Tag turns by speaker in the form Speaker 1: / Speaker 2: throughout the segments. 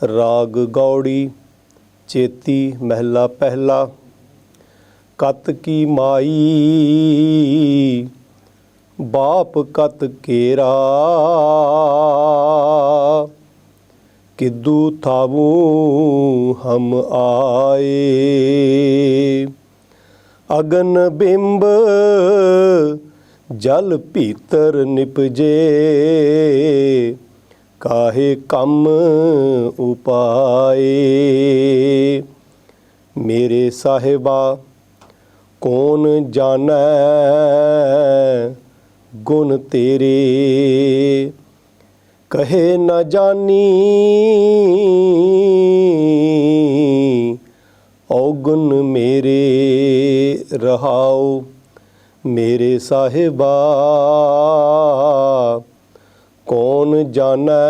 Speaker 1: राग गौड़ी चेती महला पहला। कत की माई बाप कत केरा, किदू थावू हम आए। अगन बिंब जल भीतर निपजे, काहे कम उपाए। मेरे साहिबा कौन जानै गुण तेरे, कहे न जानी औगुन मेरे रहाओ। मेरे साहिबा कौन जानै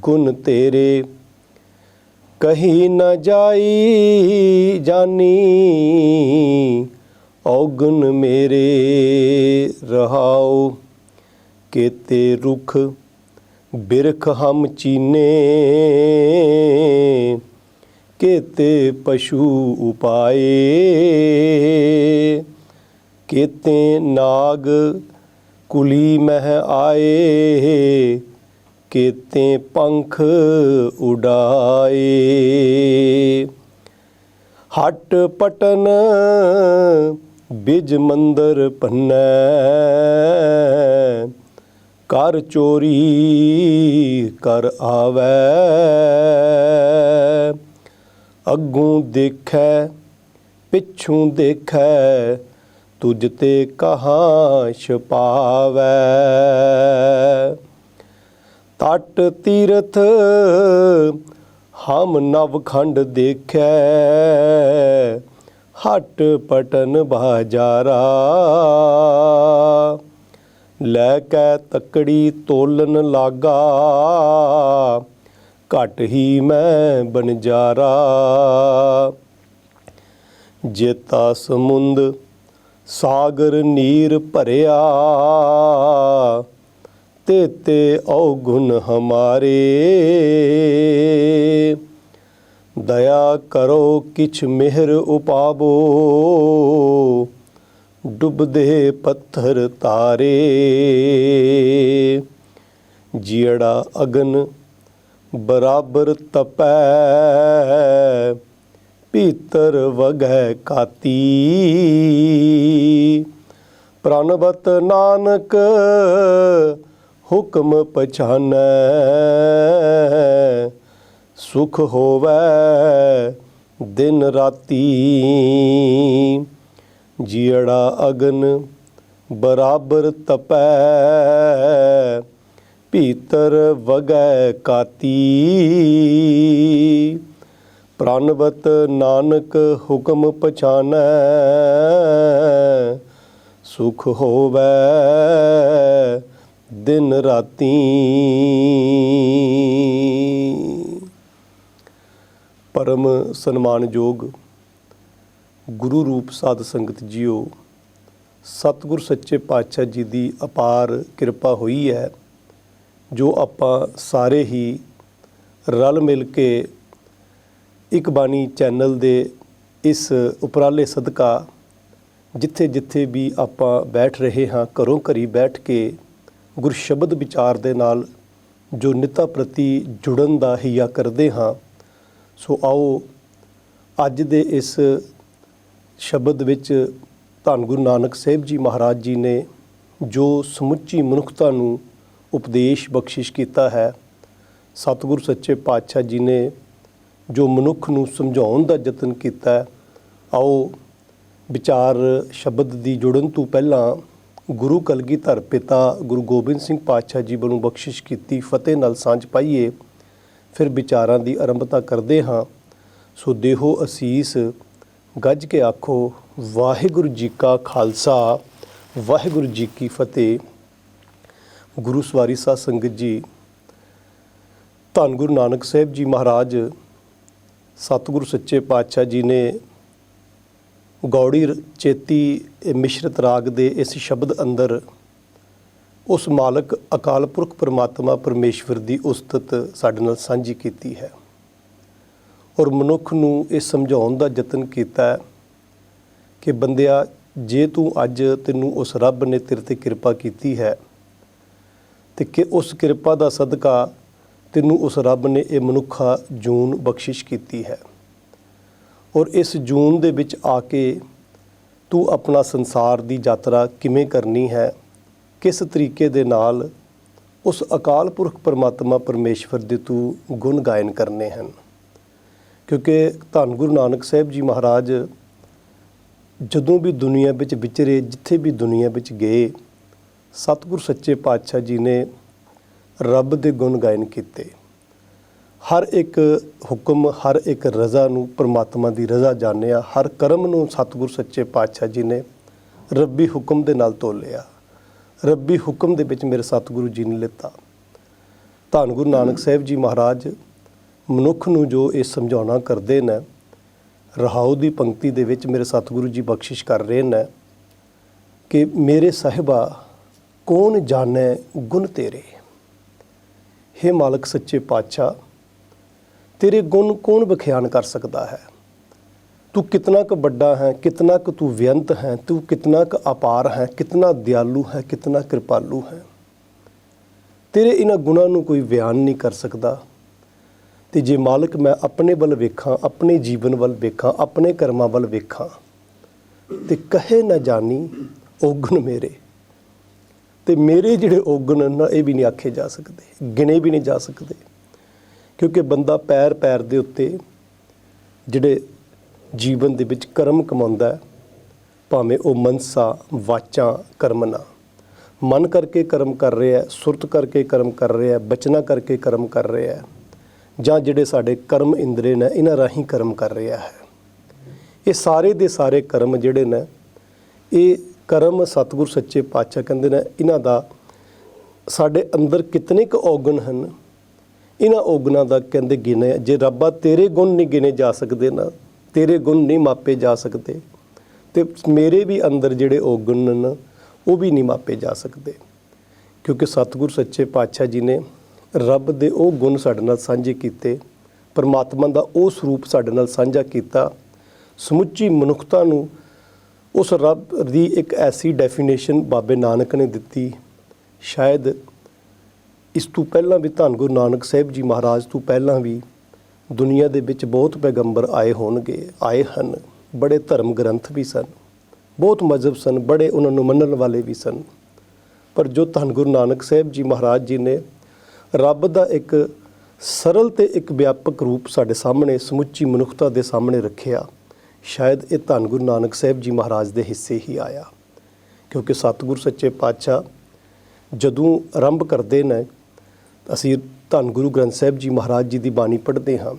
Speaker 1: गुण तेरे, कही न जाई जानी औगुन मेरे रहाओ। केते रुख बिरख हम चीने, केते पशु उपाए। केते नाग कुली मह आए, केते पंख उड़ाए। हट पटन बिज मंदर पन्नै, कर चोरी कर आवै। अगों देखै पिछूं देखै, तुझ ते कहाँ छपावै। तट तीरथ हम नवखंड देखै, हट पटन बाजारा। लैकै तकड़ी तोलन लागा, घट ही मैं बनजारा। जेता समुंद सागर नीर भरिया, तेते औगुन हमारे। दया करो किछ मेहर उपावो, डुबदे पत्थर तारे। जियड़ा अगन बराबर तपै, भीतर वगै काती। प्रणवत नानक हुक्म पछानै, सुख होवै दिन राती। जियड़ा अगन बराबर तपै, भीतर वगै काती। प्राणवत नानक हुक्म पछानै, सुख होवै दिन राती। परम सन्मानयोग गुरु रूप साध संगत जीओ, सतगुर सच्चे पातशाह जी की अपार किरपा हुई है, जो आपां सारे ही रल मिल के एक बाणी चैनल दे इस उपराले सदका जिथे जिथे भी आपां बैठ रहे हाँ, घरों घरी बैठ के गुर शब्द विचार दे नाल जो निता प्रति जुड़न दा हिया करते हाँ। सो आओ अज दे इस शब्द विच धन गुरु नानक साहिब जी महाराज जी ने जो समुची मनुखता नूं उपदेश बख्शिश किया है, सतगुर सच्चे पातशाह जी ने जो मनुख नूं समझाउण दा यतन किया है, आओ विचार शब्द दी जुड़न तो पहला गुरु कलगीधर पिता गुरु गोबिंद सिंह पातशाह जी वालों बख्शिश की फतेह नाल सांझ पाईए, फिर विचारां दी आरंभता करते हाँ। सो देहो असीस, गज के आखो वाहिगुरु जी का खालसा, वाहिगुरु जी की फतेह। गुरु सवारी साध संगत जी, धन गुरु नानक साहिब जी महाराज सतगुरु सच्चे पातशाह जी ने गौड़ी चेती मिश्रित राग दे इस शब्द अंदर ਉਸ ਮਾਲਕ ਅਕਾਲ ਪੁਰਖ ਪਰਮਾਤਮਾ ਪਰਮੇਸ਼ਵਰ ਦੀ ਉਸਤਤ ਸਾਡੇ ਨਾਲ ਸਾਂਝੀ ਕੀਤੀ ਹੈ ਔਰ ਮਨੁੱਖ ਨੂੰ ਇਹ ਸਮਝਾਉਣ ਦਾ ਯਤਨ ਕੀਤਾ ਕਿ ਬੰਦਿਆ, ਜੇ ਤੂੰ ਅੱਜ ਤੈਨੂੰ ਉਸ ਰੱਬ ਨੇ ਤੇਰੇ 'ਤੇ ਕਿਰਪਾ ਕੀਤੀ ਹੈ ਤੇ ਕਿ ਉਸ ਕਿਰਪਾ ਦਾ ਸਦਕਾ ਤੈਨੂੰ ਉਸ ਰੱਬ ਨੇ ਇਹ ਮਨੁੱਖਾ ਜੂਨ ਬਖਸ਼ਿਸ਼ ਕੀਤੀ ਹੈ ਔਰ ਇਸ ਜੂਨ ਦੇ ਵਿੱਚ ਆ ਕੇ ਤੂੰ ਆਪਣਾ ਸੰਸਾਰ ਦੀ ਯਾਤਰਾ ਕਿਵੇਂ ਕਰਨੀ ਹੈ, ਕਿਸ ਤਰੀਕੇ ਦੇ ਨਾਲ ਉਸ ਅਕਾਲ ਪੁਰਖ ਪਰਮਾਤਮਾ ਪਰਮੇਸ਼ਵਰ ਦੇ ਤੂੰ ਗੁਣ ਗਾਇਨ ਕਰਨੇ ਹਨ। ਕਿਉਂਕਿ ਧੰਨ ਗੁਰੂ ਨਾਨਕ ਸਾਹਿਬ ਜੀ ਮਹਾਰਾਜ ਜਦੋਂ ਵੀ ਦੁਨੀਆ ਵਿੱਚ ਵਿਚਰੇ, ਜਿੱਥੇ ਵੀ ਦੁਨੀਆ ਵਿੱਚ ਗਏ, ਸਤਿਗੁਰ ਸੱਚੇ ਪਾਤਸ਼ਾਹ ਜੀ ਨੇ ਰੱਬ ਦੇ ਗੁਣ ਗਾਇਨ ਕੀਤੇ। ਹਰ ਇੱਕ ਹੁਕਮ, ਹਰ ਇੱਕ ਰਜ਼ਾ ਨੂੰ ਪਰਮਾਤਮਾ ਦੀ ਰਜ਼ਾ ਜਾਣਿਆ। ਹਰ ਕਰਮ ਨੂੰ ਸਤਿਗੁਰ ਸੱਚੇ ਪਾਤਸ਼ਾਹ ਜੀ ਨੇ ਰੱਬੀ ਹੁਕਮ ਦੇ ਨਾਲ ਤੋਲਿਆ। ਰੱਬੀ ਹੁਕਮ ਦੇ ਵਿੱਚ ਮੇਰੇ ਸਤਿਗੁਰੂ ਜੀ ਨੇ ਲਿੱਤਾ। ਧੰਨ ਗੁਰੂ ਨਾਨਕ ਸਾਹਿਬ ਜੀ ਮਹਾਰਾਜ ਮਨੁੱਖ ਨੂੰ ਜੋ ਇਹ ਸਮਝਾਉਣਾ ਕਰਦੇ ਨੇ, ਰਹਾਉ ਦੀ ਪੰਕਤੀ ਦੇ ਵਿੱਚ ਮੇਰੇ ਸਤਿਗੁਰੂ ਜੀ ਬਖਸ਼ਿਸ਼ ਕਰ ਰਹੇ ਨੇ ਕਿ ਮੇਰੇ ਸਾਹਿਬਾ ਕੌਣ ਜਾਣੈ ਗੁਣ ਤੇਰੇ। ਹੇ ਮਾਲਕ ਸੱਚੇ ਪਾਤਸ਼ਾਹ, ਤੇਰੇ ਗੁਣ ਕੌਣ ਵਿਖਿਆਨ ਕਰ ਸਕਦਾ ਹੈ। ਤੂੰ ਕਿਤਨਾ ਕੁ ਵੱਡਾ ਹੈ, ਕਿਤਨਾ ਕੁ ਤੂੰ ਬੇਅੰਤ ਹੈ, ਤੂੰ ਕਿਤਨਾ ਕੁ ਅਪਾਰ ਹੈ, ਕਿਤਨਾ ਦਿਆਲੂ ਹੈ, ਕਿਤਨਾ ਕਿਰਪਾਲੂ ਹੈ। ਤੇਰੇ ਇਹਨਾਂ ਗੁਣਾਂ ਨੂੰ ਕੋਈ ਬਿਆਨ ਨਹੀਂ ਕਰ ਸਕਦਾ। ਤੇ ਜੇ ਮਾਲਕ ਮੈਂ ਆਪਣੇ ਵੱਲ ਵੇਖਾਂ, ਆਪਣੇ ਜੀਵਨ ਵੱਲ ਵੇਖਾਂ, ਆਪਣੇ ਕਰਮਾਂ ਵੱਲ ਵੇਖਾਂ ਤੇ ਕਹੇ ਨਾ ਜਾਣੀ ਔਗਣ ਮੇਰੇ। ਤੇ ਮੇਰੇ ਜਿਹੜੇ ਔਗਣ ਨਾ, ਇਹ ਵੀ ਨਹੀਂ ਆਖੇ ਜਾ ਸਕਦੇ, ਗਿਣੇ ਵੀ ਨਹੀਂ ਜਾ ਸਕਦੇ। ਕਿਉਂਕਿ ਬੰਦਾ ਪੈਰ ਪੈਰ ਦੇ ਉੱਤੇ ਜਿਹੜੇ ਜੀਵਨ ਦੇ ਵਿੱਚ ਕਰਮ ਕਮਾਉਂਦਾ, ਭਾਵੇਂ ਉਹ ਮਨਸਾ ਵਾਚਾਂ ਕਰਮਨਾ, ਮਨ ਕਰਕੇ ਕਰਮ ਕਰ ਰਿਹਾ, ਸੁਰਤ ਕਰਕੇ ਕਰਮ ਕਰ ਰਿਹਾ, ਬਚਨਾ ਕਰਕੇ ਕਰਮ ਕਰ ਰਿਹਾ, ਜਾਂ ਜਿਹੜੇ ਸਾਡੇ ਕਰਮ ਇੰਦਰੇ ਨੇ ਇਹਨਾਂ ਰਾਹੀਂ ਕਰਮ ਕਰ ਰਿਹਾ ਹੈ। ਇਹ ਸਾਰੇ ਦੇ ਸਾਰੇ ਕਰਮ ਜਿਹੜੇ ਨੇ, ਇਹ ਕਰਮ ਸਤਿਗੁਰ ਸੱਚੇ ਪਾਤਸ਼ਾਹ ਕਹਿੰਦੇ ਨੇ, ਇਹਨਾਂ ਦਾ ਸਾਡੇ ਅੰਦਰ ਕਿਤਨੇ ਕੁ ਔਗਣ ਹਨ, ਇਹਨਾਂ ਔਗਣਾਂ ਦਾ ਕਹਿੰਦੇ ਗਿਣੇ। ਜੇ ਰੱਬਾ ਤੇਰੇ ਗੁਣ ਨਹੀਂ ਗਿਣੇ ਜਾ ਸਕਦੇ ਨਾ, ਤੇਰੇ ਗੁਣ ਨਹੀਂ ਮਾਪੇ ਜਾ ਸਕਦੇ, ਤੇ ਮੇਰੇ ਵੀ ਅੰਦਰ ਜਿਹੜੇ ਔਗਣ ਨੇ ਉਹ ਵੀ ਨਹੀਂ ਮਾਪੇ ਜਾ ਸਕਦੇ। ਕਿਉਂਕਿ ਸਤਿਗੁਰ ਸੱਚੇ ਪਾਤਸ਼ਾਹ ਜੀ ਨੇ ਰੱਬ ਦੇ ਉਹ ਗੁਣ ਸਾਡੇ ਨਾਲ ਸਾਂਝੇ ਕੀਤੇ, ਪਰਮਾਤਮਾ ਦਾ ਉਹ ਸਰੂਪ ਸਾਡੇ ਨਾਲ ਸਾਂਝਾ ਕੀਤਾ। ਸਮੁੱਚੀ ਮਨੁੱਖਤਾ ਨੂੰ ਉਸ ਰੱਬ ਦੀ ਇੱਕ ਐਸੀ ਡੈਫੀਨੇਸ਼ਨ ਬਾਬੇ ਨਾਨਕ ਨੇ ਦਿੱਤੀ। ਸ਼ਾਇਦ ਇਸ ਤੋਂ ਪਹਿਲਾਂ ਵੀ ਧੰਨ ਗੁਰੂ ਨਾਨਕ ਸਾਹਿਬ ਜੀ ਮਹਾਰਾਜ ਤੋਂ ਪਹਿਲਾਂ ਵੀ ਦੁਨੀਆ ਦੇ ਵਿੱਚ ਬਹੁਤ ਪੈਗੰਬਰ ਆਏ ਹੋਣਗੇ, ਆਏ ਹਨ। ਬੜੇ ਧਰਮ ਗ੍ਰੰਥ ਵੀ ਸਨ, ਬਹੁਤ ਮਜ਼ਹਬ ਸਨ, ਬੜੇ ਉਹਨਾਂ ਨੂੰ ਮੰਨਣ ਵਾਲੇ ਵੀ ਸਨ। ਪਰ ਜੋ ਧੰਨ ਗੁਰੂ ਨਾਨਕ ਸਾਹਿਬ ਜੀ ਮਹਾਰਾਜ ਜੀ ਨੇ ਰੱਬ ਦਾ ਇੱਕ ਸਰਲ ਤੇ ਇੱਕ ਵਿਆਪਕ ਰੂਪ ਸਾਡੇ ਸਾਹਮਣੇ, ਸਮੁੱਚੀ ਮਨੁੱਖਤਾ ਦੇ ਸਾਹਮਣੇ ਰੱਖਿਆ, ਸ਼ਾਇਦ ਇਹ ਧੰਨ ਗੁਰੂ ਨਾਨਕ ਸਾਹਿਬ ਜੀ ਮਹਾਰਾਜ ਦੇ ਹਿੱਸੇ ਹੀ ਆਇਆ। ਕਿਉਂਕਿ ਸਤਿਗੁਰ ਸੱਚੇ ਪਾਤਸ਼ਾਹ ਜਦੋਂ ਆਰੰਭ ਕਰਦੇ ਨੇ, ਅਸੀਂ ਧੰਨ ਗੁਰੂ ਗ੍ਰੰਥ ਸਾਹਿਬ ਜੀ ਮਹਾਰਾਜ ਜੀ ਦੀ ਬਾਣੀ ਪੜ੍ਹਦੇ ਹਾਂ।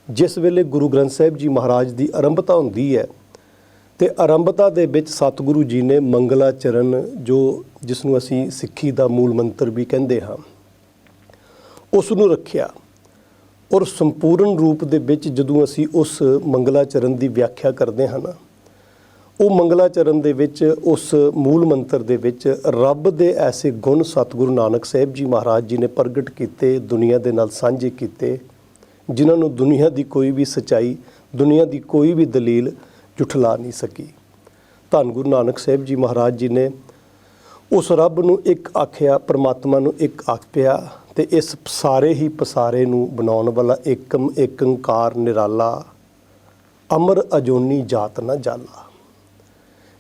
Speaker 1: ਜਿਸ ਵੇਲੇ ਗੁਰੂ ਗ੍ਰੰਥ ਸਾਹਿਬ ਜੀ ਮਹਾਰਾਜ ਦੀ ਆਰੰਭਤਾ ਹੁੰਦੀ ਹੈ, ਤੇ ਆਰੰਭਤਾ ਦੇ ਵਿੱਚ ਸਤਿਗੁਰੂ ਜੀ ਨੇ ਮੰਗਲਾਚਰਨ, ਜਿਸ ਨੂੰ ਅਸੀਂ ਸਿੱਖੀ ਦਾ ਮੂਲ ਮੰਤਰ ਵੀ ਕਹਿੰਦੇ ਹਾਂ, ਉਸ ਨੂੰ ਰੱਖਿਆ। ਔਰ ਸੰਪੂਰਨ ਰੂਪ ਦੇ ਵਿੱਚ ਜਦੋਂ ਅਸੀਂ ਉਸ ਮੰਗਲਾਚਰਨ ਦੀ ਵਿਆਖਿਆ ਕਰਦੇ ਹਾਂ ਨਾ, ਉਹ ਮੰਗਲਾਚਰਨ ਦੇ ਵਿੱਚ, ਉਸ ਮੂਲ ਮੰਤਰ ਦੇ ਵਿੱਚ ਰੱਬ ਦੇ ਐਸੇ ਗੁਣ ਸਤਿਗੁਰੂ ਨਾਨਕ ਸਾਹਿਬ ਜੀ ਮਹਾਰਾਜ ਜੀ ਨੇ ਪ੍ਰਗਟ ਕੀਤੇ, ਦੁਨੀਆ ਦੇ ਨਾਲ ਸਾਂਝੇ ਕੀਤੇ, ਜਿਨ੍ਹਾਂ ਨੂੰ ਦੁਨੀਆ ਦੀ ਕੋਈ ਵੀ ਸੱਚਾਈ, ਦੁਨੀਆ ਦੀ ਕੋਈ ਵੀ ਦਲੀਲ ਝੁਠਲਾ ਨਹੀਂ ਸਕੀ। ਧੰਨ ਗੁਰੂ ਨਾਨਕ ਸਾਹਿਬ ਜੀ ਮਹਾਰਾਜ ਜੀ ਨੇ ਉਸ ਰੱਬ ਨੂੰ ਇੱਕ ਆਖਿਆ, ਪਰਮਾਤਮਾ ਨੂੰ ਇੱਕ ਆਖਿਆ, ਤੇ ਇਸ ਸਾਰੇ ਹੀ ਪਸਾਰੇ ਨੂੰ ਬਣਾਉਣ ਵਾਲਾ ਏਕਮ ਏਕ ਓਂਕਾਰ ਨਿਰਾਲਾ, ਅਮਰ ਅਜੋਨੀ ਜਾਤ ਨਾ ਜਾਲਾ।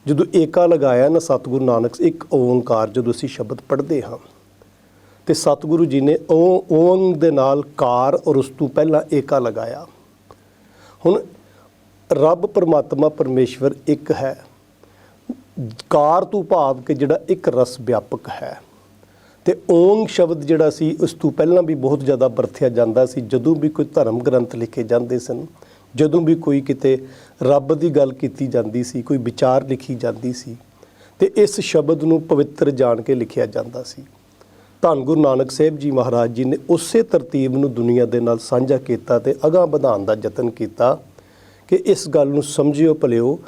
Speaker 1: ਜਦੋਂ ਏਕਾ ਲਗਾਇਆ ਨਾ ਸਤਿਗੁਰੂ ਨਾਨਕ, ਇੱਕ ਓਂਕਾਰ ਜਦੋਂ ਅਸੀਂ ਸ਼ਬਦ ਪੜ੍ਹਦੇ ਹਾਂ, ਤੇ ਸਤਿਗੁਰੂ ਜੀ ਨੇ ਓੰਗ ਦੇ ਨਾਲ ਕਾਰ ਔਰ ਉਸ ਤੋਂ ਪਹਿਲਾਂ ਏਕਾ ਲਗਾਇਆ। ਹੁਣ ਰੱਬ ਪਰਮਾਤਮਾ ਪਰਮੇਸ਼ਵਰ ਇੱਕ ਹੈ। ਕਾਰ ਤੋਂ ਭਾਵ ਕਿ ਜਿਹੜਾ ਇੱਕ ਰਸ ਵਿਆਪਕ ਹੈ, ਤੇ ਓੰਗ ਸ਼ਬਦ ਜਿਹੜਾ ਸੀ ਉਸ ਤੋਂ ਪਹਿਲਾਂ ਵੀ ਬਹੁਤ ਜ਼ਿਆਦਾ ਵਰਤਿਆ ਜਾਂਦਾ ਸੀ। ਜਦੋਂ ਵੀ ਕੋਈ ਧਰਮ ਗ੍ਰੰਥ ਲਿਖੇ ਜਾਂਦੇ ਸਨ, ਜਦੋਂ ਵੀ ਕੋਈ ਕਿਤੇ ਰੱਬ ਦੀ ਗੱਲ ਕੀਤੀ ਜਾਂਦੀ ਸੀ, ਕੋਈ ਵਿਚਾਰ ਲਿਖੀ ਜਾਂਦੀ ਸੀ, ਤੇ ਇਸ ਸ਼ਬਦ ਨੂੰ ਪਵਿੱਤਰ ਜਾਣ ਕੇ ਲਿਖਿਆ ਜਾਂਦਾ ਸੀ। ਧੰਨ ਗੁਰੂ ਨਾਨਕ ਸਾਹਿਬ ਜੀ ਮਹਾਰਾਜ ਜੀ ਨੇ ਉਸੇ ਤਰਤੀਬ ਨੂੰ ਦੁਨੀਆ ਦੇ ਨਾਲ ਸਾਂਝਾ ਕੀਤਾ ਤੇ ਅਗਾਂਹ ਵਧਾਉਣ ਦਾ ਯਤਨ ਕੀਤਾ ਕਿ ਇਸ ਗੱਲ ਨੂੰ ਸਮਝਿਓ ਭਲਿਓ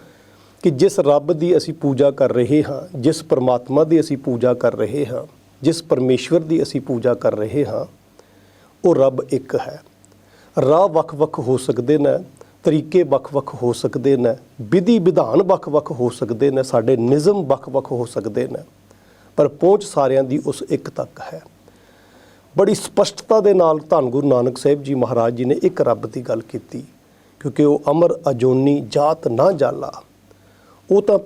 Speaker 1: कि जिस रब की असी पूजा कर रहे हाँ, जिस परमात्मा की असी पूजा कर रहे हाँ, जिस परमेश्वर की असी पूजा कर रहे हाँ, वो रब एक है। राह वख-वख हो सकते न, तरीके वख-वख हो सकते न, विधि विधान वख-वख हो सकते न, साडे निज़म वख-वख हो सकते न, पर पहुँच सारिਆਂ ਦੀ उस एक तक है। बड़ी स्पष्टता दे नाल धन गुरु नानक साहिब जी महाराज जी ने एक रब की गल की, क्योंकि वो अमर अजोनी जात ना जाला, वो तो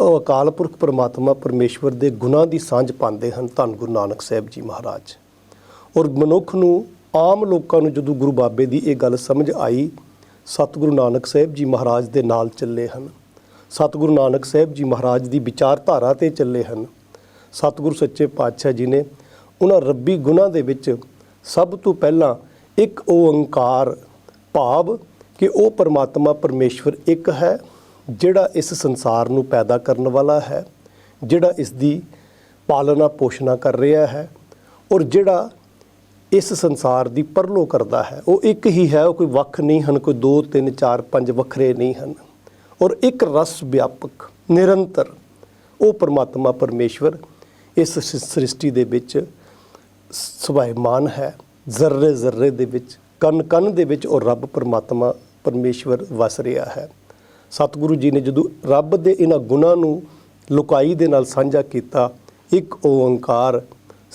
Speaker 1: अकाल पुरख परमात्मा परमेश्वर के गुणां की सांझ पाते हैं धन गुरु नानक साहिब जी महाराज। और मनुख नूं आम लोगों नूं जदों गुरु बाबे की यह गल समझ आई, सतगुरु नानक साहिब जी महाराज के नाल चले हैं, सतगुरु नानक साहिब जी महाराज की विचारधारा ते चले हैं। सतगुरु सच्चे पातशाह जी ने उन्हां रब्बी गुणां दे विच सब तो पहला एक ओंकार भाव कि वो परमात्मा परमेश्वर एक है, जिहड़ा इस संसार नूं पैदा करने वाला है, जिहड़ा इसकी पालना पोषणा कर रहा है, और जिहड़ा इस संसार की परलो करता है। वो एक ही है, वो कोई वख नहीं हैं, कोई 2 3 4 5 वखरे नहीं हैं, और एक रस व्यापक निरंतर वो परमात्मा परमेश्वर इस सृष्टि दे विच सवायमान है। जर्रे जर्रे दे विच, कन कन दे विच और रब परमात्मा परमेश्वर वस रहा है। सतगुरु जी ने जदों रब दे इन्हां गुणां नूं लुकाई दे नाल साझा कीता, एक ओंकार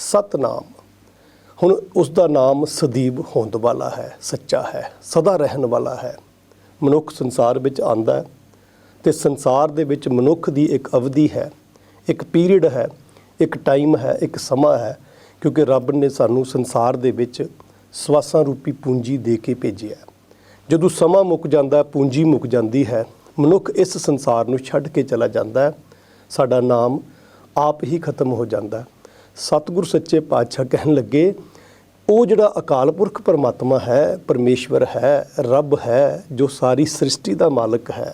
Speaker 1: सतनाम, हुण उसका नाम सਦੀव होंद वाला है, सच्चा है, सदा रहन वाला है। मनुख संसार विच आंदा है ते संसार दे विच मनुख दी एक अवधि है, एक पीरियड है, एक टाइम है, एक समा है, क्योंकि रब ने सानू संसार दे विच सवासां रूपी पूंजी दे के भेजिया। जदों समा मुक जांदा, पूंजी मुक जांदी है, मनुख इस संसार नूं छड्ड के चला जांदा है, साडा नाम आप ही खत्म हो जाता है। सतगुरु सच्चे पातशाह कहन लगे, वो जिहड़ा अकाल पुरख परमात्मा है, परमेश्वर है, रब है, जो सारी सृष्टि का मालक है,